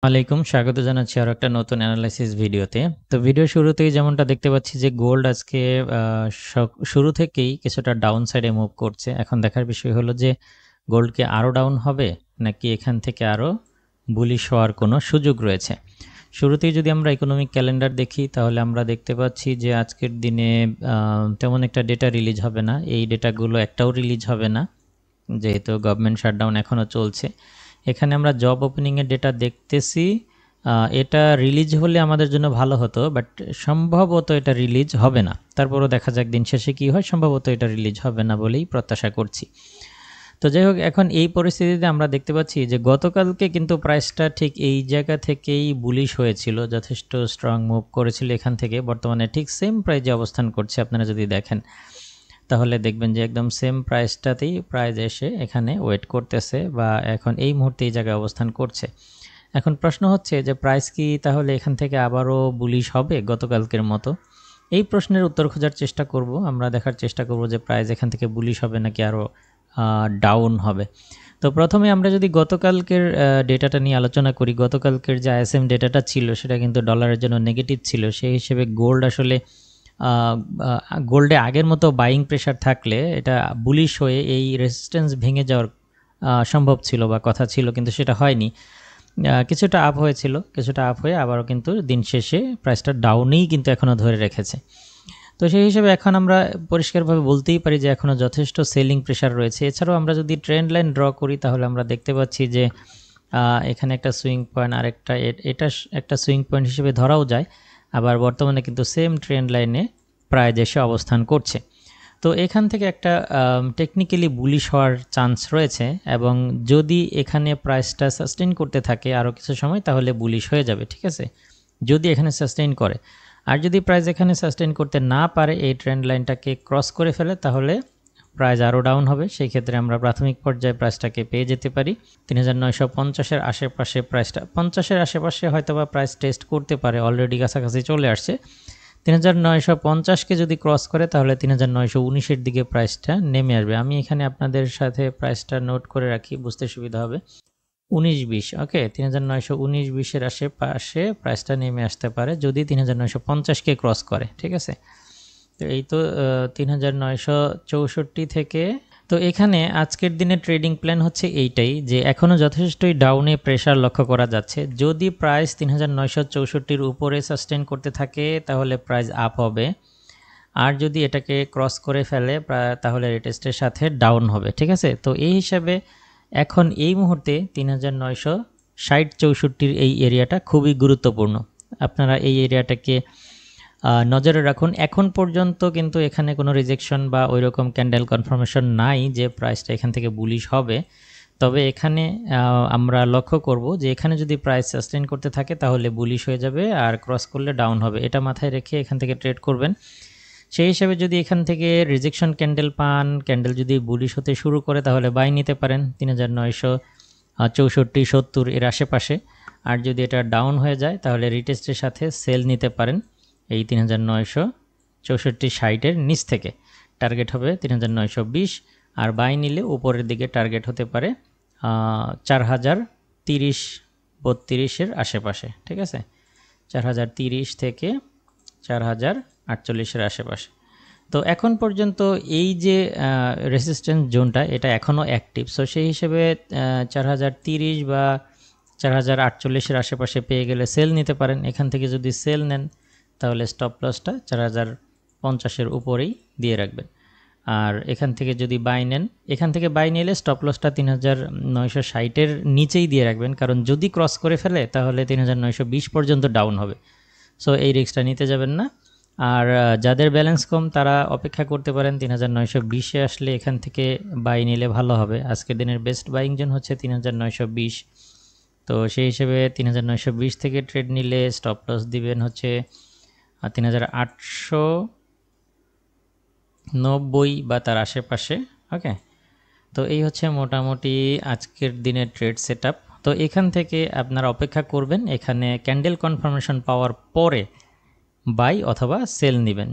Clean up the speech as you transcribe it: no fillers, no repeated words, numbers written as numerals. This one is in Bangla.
আলাইকুম স্বাগত জানাচ্ছি আরো একটা নতুন অ্যানালাইসিস ভিডিওতে। তো ভিডিও শুরুতেই যেমনটা দেখতে পাচ্ছি যে গোল্ড আজকে আ শুরু থেকেই কিছুটা ডাউন সাইডে মুভ করছে। এখন দেখার বিষয় হলো যে গোল্ড কি আরো ডাউন হবে নাকি এখান থেকে আরো বুলিশ হওয়ার কোনো সুযোগ রয়েছে। শুরুতেই যদি আমরা ইকোনমিক ক্যালেন্ডার দেখি তাহলে আমরা দেখতে পাচ্ছি যে আজকের দিনে তেমন একটা ডেটা রিলিজ হবে না। এই ডেটাগুলো একটাও রিলিজ হবে না। যেহেতু গভর্নমেন্ট শাটডাউন এখনো চলছে। এখানে আমরা জব ওপেনিং এর ডেটা দেখতেছি। এটা রিলিজ হলে আমাদের জন্য ভালো হতো, বাট সম্ভবত এটা রিলিজ হবে না। তারপরও দেখা যাক দিন শেষে কি হয়। সম্ভবত এটা রিলিজ হবে না বলেই প্রত্যাশা করছি। তো যাই হোক, এখন এই পরিস্থিতিতে আমরা দেখতে পাচ্ছি যে গতকালকে কিন্তু প্রাইসটা ঠিক এই জায়গা থেকেই বুলিশ হয়েছিল, যথেষ্ট স্ট্রং মুভ করেছিল এখান থেকে। বর্তমানে ঠিক সেম প্রাইজে অবস্থান করছে। আপনারা যদি দেখেন তাহলে দেখবেন যে একদম সেম প্রাইসটাতেই প্রাইস এসে এখানে ওয়েট করতেছে বা এখন এই মুহূর্তে এই জায়গায় অবস্থান করছে। এখন প্রশ্ন হচ্ছে যে প্রাইস কি তাহলে এখান থেকে আবারও বুলিশ হবে গতকালকের মতো? এই প্রশ্নের উত্তর খোঁজার চেষ্টা করব। আমরা দেখার চেষ্টা করব যে প্রাইস এখান থেকে বুলিশ হবে নাকি আরও ডাউন হবে। তো প্রথমে আমরা যদি গতকালকের ডেটাটা নিয়ে আলোচনা করি, গতকালকের যে আইএসএম ডেটাটা ছিল সেটা কিন্তু ডলারের জন্য নেগেটিভ ছিল। সেই হিসেবে গোল্ড আসলে গোল্ডে আগের মতো বাইং প্রেশার থাকলে এটা বুলিশ হয়ে এই রেজিস্ট্যান্স ভেঙে যাওয়ার সম্ভব ছিল বা কথা ছিল, কিন্তু সেটা হয়নি। কিছুটা আপ হয়েছিল, কিছুটা আপ হয়ে আবারও কিন্তু দিন শেষে প্রাইসটা ডাউনেই কিন্তু এখনও ধরে রেখেছে। তো সেই হিসেবে এখন আমরা পরিষ্কারভাবে বলতেই পারি যে এখনও যথেষ্ট সেলিং প্রেশার রয়েছে। এছাড়াও আমরা যদি ট্রেন্ড লাইন ড্র করি তাহলে আমরা দেখতে পাচ্ছি যে এখানে একটা সুইং পয়েন্ট, আরেকটা এটা একটা সুইং পয়েন্ট হিসেবে ধরাও যায়। আবার বর্তমানে কিন্তু সেম ট্রেন্ড লাইনে প্রায় দেশে অবস্থান করছে। তো এখান থেকে একটা টেকনিক্যালি বুলিশ হওয়ার চান্স রয়েছে, এবং যদি এখানে প্রাইসটা সাস্টেইন করতে থাকে আরও কিছু সময় তাহলে বুলিশ হয়ে যাবে, ঠিক আছে, যদি এখানে সাস্টেইন করে। আর যদি প্রাইস এখানে সাস্টেইন করতে না পারে, এই ট্রেন্ড লাইনটাকে ক্রস করে ফেলে, তাহলে প্রাইস আরও ডাউন হবে। সেই ক্ষেত্রে আমরা প্রাথমিক পর্যায়ে প্রাইসটাকে পেয়ে যেতে পারি ৩৯৫০-এর আশেপাশে। প্রাইসটা ৫০-এর আশেপাশে হয়তো বা প্রাইস টেস্ট করতে পারে, অলরেডি কাছাকাছি চলে আসছে। ৩৯৫০কে যদি ক্রস করে তাহলে ৩৯১৯-এর দিকে প্রাইসটা নেমে আসবে। আমি এখানে আপনাদের সাথে প্রাইসটা নোট করে রাখি, বুঝতে সুবিধা হবে। ১৯-২০, ওকে, ৩৯১৯-২০-এর আশেপাশে প্রাইসটা নেমে আসতে পারে যদি ৩৯৫০কে ক্রস করে, ঠিক আছে। তো এই তো ৩৯৬৪ থেকে। তো এখানে আজকের দিনে ট্রেডিং প্ল্যান হচ্ছে এইটাই, যে এখনও যথেষ্টই ডাউনে প্রেশার লক্ষ্য করা যাচ্ছে। যদি প্রাইস ৩৯৬৪-র উপরে সাস্টেন করতে থাকে তাহলে প্রাইস আপ হবে, আর যদি এটাকে ক্রস করে ফেলে তাহলে রিটেস্টের সাথে ডাউন হবে, ঠিক আছে। তো এই হিসাবে এখন এই মুহূর্তে ৩৯৬০-৬৪-র এই এরিয়াটা খুবই গুরুত্বপূর্ণ। আপনারা এই এরিয়াটাকে নজরে রাখুন। এখন পর্যন্ত কিন্তু এখানে কোনো রিজেকশন বা ওইরকম ক্যান্ডেল কনফার্মেশন নাই যে প্রাইসটা এখান থেকে বুলিশ হবে। তবে এখানে আমরা লক্ষ্য করব যে এখানে যদি প্রাইস সাস্টেইন করতে থাকে তাহলে বুলিশ হয়ে যাবে, আর ক্রস করলে ডাউন হবে। এটা মাথায় রেখে এখান থেকে ট্রেড করবেন। সেই হিসাবে যদি এখান থেকে রিজেকশন ক্যান্ডেল পান, ক্যান্ডেল যদি বুলিশ হতে শুরু করে তাহলে বাই নিতে পারেন ৩৯৬৪-৭০ এর আশেপাশে। আর যদি এটা ডাউন হয়ে যায় তাহলে রিটেস্টের সাথে সেল নিতে পারেন এই ৩৯৬৪-৬০-এর নিচ থেকে। টার্গেট হবে ৩৯২০, আর বাই নিলে উপরের দিকে টার্গেট হতে পারে ৪০৩০-৩২-এর আশেপাশে, ঠিক আছে। ৪০৩০ থেকে ৪০৪৮-এর আশেপাশে। তো এখন পর্যন্ত এই যে রেসিস্ট্যান্স জোনটা এটা এখনও অ্যাক্টিভ। সো সেই হিসেবে ৪০৩০ বা ৪০৪৮-এর আশেপাশে পেয়ে গেলে সেল নিতে পারেন। এখান থেকে যদি সেল নেন তাহলে স্টপ লসটা ৪০৫০-এর উপরেই দিয়ে রাখবেন। আর এখান থেকে যদি বাই নেন, এখান থেকে বাই নিলে স্টপ লসটা ৩৯৬০-এর নিচেই দিয়ে রাখবেন, কারণ যদি ক্রস করে ফেলে তাহলে ৩৯২০ পর্যন্ত ডাউন হবে। সো এই রিস্কটা নিতে যাবেন না। আর যাদের ব্যালেন্স কম তারা অপেক্ষা করতে পারেন ৩৯২০-এ আসলে এখান থেকে বাই নিলে ভালো হবে। আজকের দিনের বেস্ট বাইং জোন হচ্ছে ৩৯২০। তো সেই হিসেবে ৩৯২০ থেকে ট্রেড নিলে স্টপ লস দিবেন হচ্ছে ৩৮৯০ বা তার আশেপাশে, ওকে। তো এই হচ্ছে মোটামুটি আজকের দিনের ট্রেড সেটআপ। তো এখান থেকে আপনারা অপেক্ষা করবেন, এখানে ক্যান্ডেল কনফার্মেশন পাওয়ার পরে বাই অথবা সেল নেবেন।